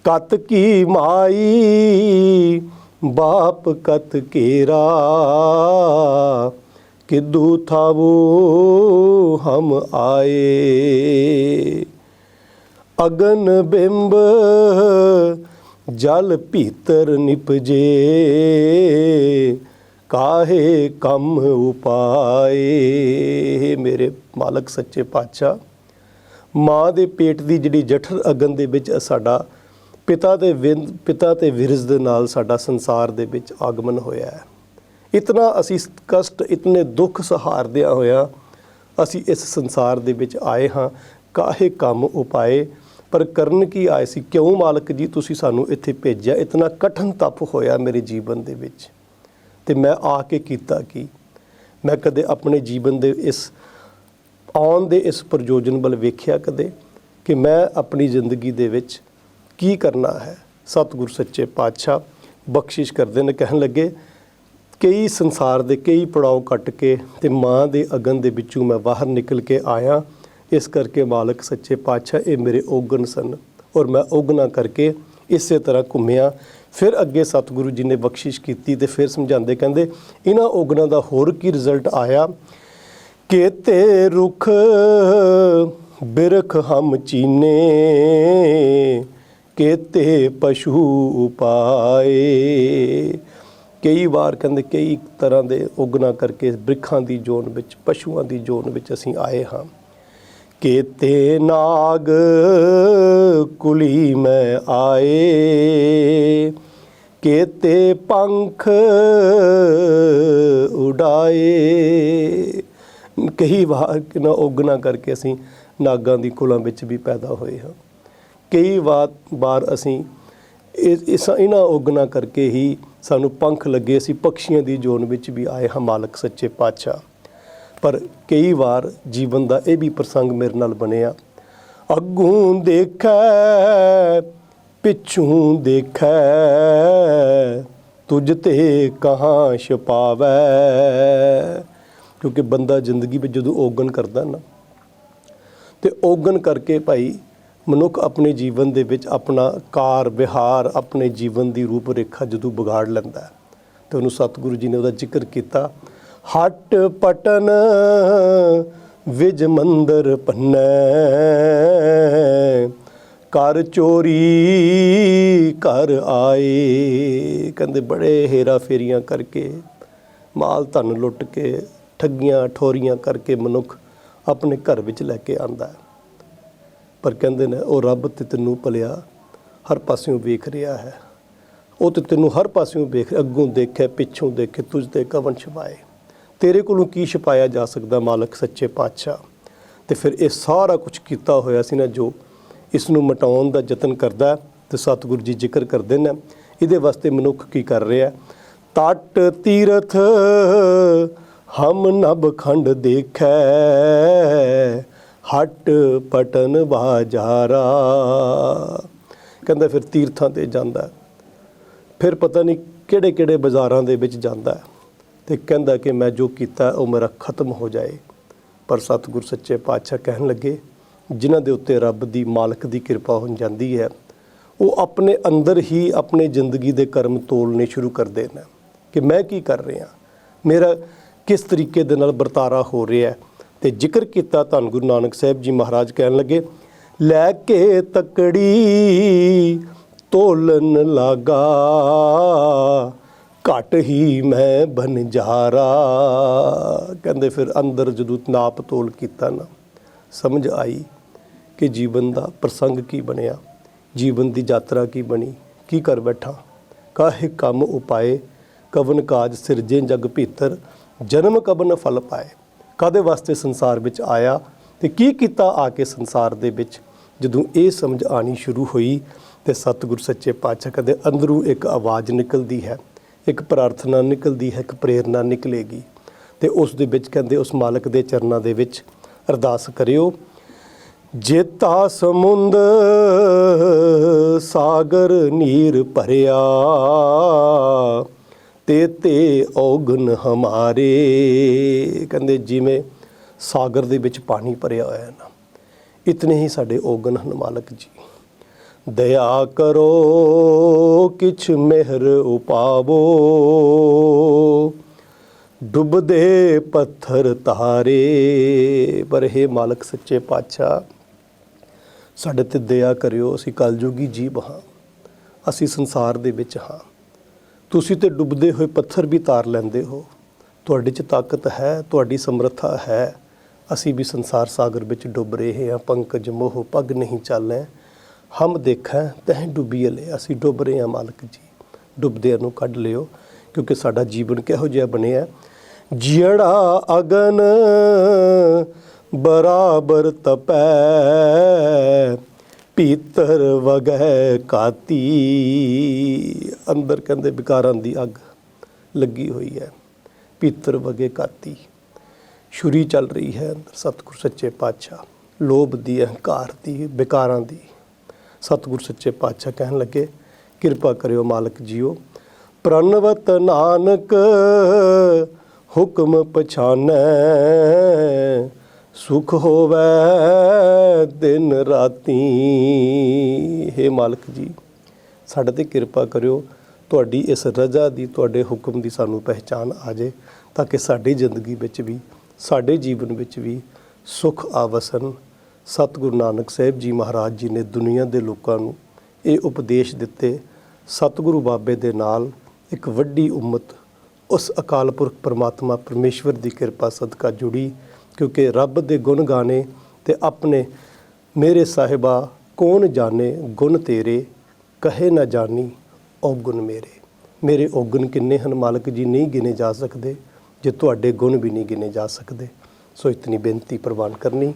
Speaker 1: ਕਤ ਕੀ ਮਾਈ ਬਾਪ ਕਤ ਕੇਰਾ, ਕਿਦੂ ਥਾਵੂ ਹਮ ਆਏ। ਅਗਨ ਬਿੰਬ ਜਲ ਭੀਤਰ ਨਿਪਜੇ, ਕਾਹੇ ਕੰਮ ਉਪਾਏ। ਮੇਰੇ ਮਾਲਕ ਸੱਚੇ ਪਾਤਸ਼ਾਹ, ਮਾਂ ਦੇ ਪੇਟ ਦੀ ਜਿਹੜੀ ਜਠਰ ਅਗਨ ਦੇ ਵਿੱਚ ਸਾਡਾ ਪਿਤਾ ਤੇ ਵਿਰਜ ਦੇ ਨਾਲ ਸਾਡਾ ਸੰਸਾਰ ਦੇ ਵਿੱਚ ਆਗਮਨ ਹੋਇਆ ਹੈ। इतना असी कष्ट इतने दुख सहारदिया होया असी इस संसार दे विच आए हाँ। काहे काम उपाए पर करन की आए सी, क्यों मालक जी तुसी सानू इत्थे भेजिया। इतना कठिन तप होया मेरे जीवन दे विच ते मैं आके कीता की। मैं कदे अपने जीवन दे इस आउण दे इस प्रयोजन वल वेखिया कदे कि मैं अपनी जिंदगी दे विच की करना है। सतगुर सच्चे पातशाह बख्शिश करदे ने, कहन लगे कई संसार दे कई पड़ाव कट के ते माँ दे अगन दे विचों मैं बाहर निकल के आया। इस करके मालक सच्चे पातशाह ये मेरे औगन सन और मैं औगना करके इस तरह घुमिया। फिर अगे सतगुरु जी ने बख्शिश की ते फिर समझाते कहते इन्हां औगना का होर की रिजल्ट आया। केते रुख बिरख हम चीने केते पशु उपाए। कई बार कहते कई तरह के औगना करके बिरखां की जोन विच पशुआं की जोन विच असीं आए हाँ। केते नाग कुली में आए केते पंख उड़ाए। कई बार किना औगना करके असीं नागां दी कुलां विच भी पैदा होए हाँ। कई बार असीं इन्हां औगना करके ही सानू पंख लगे, असीं पक्षियों की जोन विच भी आए हाँ मालक सच्चे पातशाह। पर कई बार जीवन का यह भी प्रसंग मेरे नाल बनिया। अगों देखै पिछों देखै तुझ ते कहाँ छुपावै। क्योंकि बंदा जिंदगी में जो औगन करता ना तो औगन करके भाई मनुख अपने जीवन दे विच अपना कार विहार अपने जीवन की रूप रेखा जो बिगाड़ लैंदा है। तो उन्होंने सतगुरु जी ने उसका जिक्र किया। हट पटन विज मंदर पन्नै कर चोरी कर आए। कहते बड़े हेरा फेरियां करके माल धन लुट के ठगियां ठोरियां करके मनुख अपने घर विच लैके आंदा है। पर कहते ने वो रब ते तैनूं भलिया हर पासियों वेख रहा है। वो तो तैनूं हर पासियों वेख, अगों देखे पिछों देखे तुझ ते कवन छुपाए। तेरे कोलों की छुपाया जा सकता मालक सच्चे पातशाह। तो फिर ये सारा कुछ किया होया सी ना जो इसनूं मिटाउण दा यतन करदा। तो सतगुरु जी जिक्र करते हैं इहदे वास्ते मनुख की कर रहा है। तट तीरथ हम नभ खंड देखै हट पटन बाजारा। कहंदा फिर तीर्थां ते जांदा, फिर पता नहीं किहड़े किहड़े बाज़ारां दे विच जांदा ते कहंदा कि मैं जो कीता वो मेरा खत्म हो जाए। पर सतगुर सच्चे पातशाह कहन लगे जिन्हां दे उत्ते रब दी मालक दी कृपा हो जाती है वो अपने अंदर ही अपने जिंदगी दे कर्म तोलने शुरू कर देना कि मैं की कर रहा, मेरा किस तरीके दे नाल बरतारा हो रहा है। तो जिक्र किया धन गुरु नानक साहिब जी महाराज कहन लगे लैके तकड़ी तोलन लागा घट ही मैं बनजारा। कहते फिर अंदर जदों नाप तोल किया ना समझ आई कि जीवन का प्रसंग की बनया, जीवन की यात्रा की बनी, की कर बैठा। काहे काम उपाए कवन काज सिरजे जग भीतर जन्म कबन फल पाए। कादे वास्ते संसार विच आया ते की कीता आके संसार दे विच। जदों ये समझ आनी शुरू हुई तो सतगुर सच्चे पातशाह कहते अंदरों एक आवाज़ निकलती है, एक प्रार्थना निकलती है, एक प्रेरणा निकलेगी। तो उस दे विच कहते उस मालक के चरणों दे विच अरदास करियो। जेता समुंद सागर नीर भरिया ते औगन हमारे। कहते जिमें सागर दे विच पानी भरिया होया है ना इतने ही साडे औगन हन मालक जी। दया करो किछ मेहर उपावो डुबदे पत्थर तारे। पर हे मालक सच्चे पातशाह साडे ते दया करियो, असीं कलयुगी जीव हाँ, असीं संसार दे विच हाँ। तुसीं ते डुबदे हुए पत्थर भी तार लैंदे हो, तुहाडे च ताकत है, तुहाडी समर्था है। असीं भी संसार सागर विच डुब रहे हैं। पंकज मोह पग नहीं चालें हम देखें तह डुबीए ले। असीं डुब रहे हैं मालक जी, डुबदिਆਂ ਨੂੰ ਕੱਢ लियो। ਕਿਉਂਕਿ ਸਾਡਾ ਜੀਵਨ ਕਿਹੋ ਜਿਹਾ ਬਣਿਆ, ਜਿਹੜਾ ਅਗਨ ਬਰਾਬਰ ਤਪੈ, ਭੀਤਰ ਵਗੈ ਕਾਤੀ। ਅੰਦਰ ਕਹਿੰਦੇ ਵਿਕਾਰਾਂ ਦੀ ਅੱਗ ਲੱਗੀ ਹੋਈ ਹੈ, ਭੀਤਰ ਵਗੇ ਕਾਤੀ। ਛੁਰੀ ਚੱਲ ਰਹੀ ਹੈ ਅੰਦਰ ਸਤਿਗੁਰ ਸੱਚੇ ਪਾਤਸ਼ਾਹ, ਲੋਭ ਦੀ, ਅਹੰਕਾਰ ਦੀ, ਵਿਕਾਰਾਂ ਦੀ। ਸਤਿਗੁਰ ਸੱਚੇ ਪਾਤਸ਼ਾਹ ਕਹਿਣ ਲੱਗੇ, ਕਿਰਪਾ ਕਰਿਓ ਮਾਲਕ ਜੀਓ, ਪ੍ਰਣਵਤ ਨਾਨਕ ਹੁਕਮ ਪਛਾਨੈ, ਸੁਖ ਹੋਵੈ ਦਿਨ ਰਾਤੀ। ਹੇ ਮਾਲਕ ਜੀ, ਸਾਡੇ 'ਤੇ ਕਿਰਪਾ ਕਰਿਓ, ਤੁਹਾਡੀ ਇਸ ਰਜ਼ਾ ਦੀ, ਤੁਹਾਡੇ ਹੁਕਮ ਦੀ ਸਾਨੂੰ ਪਹਿਚਾਨ ਆ ਜਾਏ, ਤਾਂ ਕਿ ਸਾਡੀ ਜ਼ਿੰਦਗੀ ਵਿੱਚ ਵੀ, ਸਾਡੇ ਜੀਵਨ ਵਿੱਚ ਵੀ ਸੁਖ ਆਵਸਨ। ਸਤਿਗੁਰੂ ਨਾਨਕ ਸਾਹਿਬ ਜੀ ਮਹਾਰਾਜ ਜੀ ਨੇ ਦੁਨੀਆ ਦੇ ਲੋਕਾਂ ਨੂੰ ਇਹ ਉਪਦੇਸ਼ ਦਿੱਤੇ। ਸਤਿਗੁਰੂ ਬਾਬੇ ਦੇ ਨਾਲ ਇੱਕ ਵੱਡੀ ਉਮਤ ਉਸ ਅਕਾਲ ਪੁਰਖ ਪਰਮਾਤਮਾ ਪਰਮੇਸ਼ਵਰ ਦੀ ਕਿਰਪਾ ਸਦਕਾ ਜੁੜੀ, ਕਿਉਂਕਿ ਰੱਬ ਦੇ ਗੁਣ ਗਾਣੇ ਤੇ ਆਪਣੇ ਮੇਰੇ ਸਾਹਿਬਾ ਕੌਣ ਜਾਣੇ ਗੁਣ ਤੇਰੇ, ਕਹੇ ਨਾ ਜਾਣੀ ਔਗੁਣ ਮੇਰੇ। ਮੇਰੇ ਔਗੁਣ ਕਿੰਨੇ ਹਨ ਮਾਲਕ ਜੀ, ਨਹੀਂ ਗਿਣੇ ਜਾ ਸਕਦੇ, ਜੇ ਤੁਹਾਡੇ ਗੁਣ ਵੀ ਨਹੀਂ ਗਿਣੇ ਜਾ ਸਕਦੇ। ਸੋ ਇਤਨੀ ਬੇਨਤੀ ਪ੍ਰਵਾਨ ਕਰਨੀ,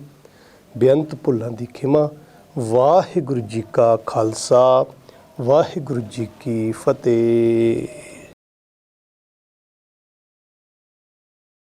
Speaker 1: ਬੇਅੰਤ ਭੁੱਲਾਂ ਦੀ ਖਿਮਾ। ਵਾਹਿਗੁਰੂ ਜੀ ਕਾ ਖਾਲਸਾ, ਵਾਹਿਗੁਰੂ ਜੀ ਕੀ ਫਤਿਹ।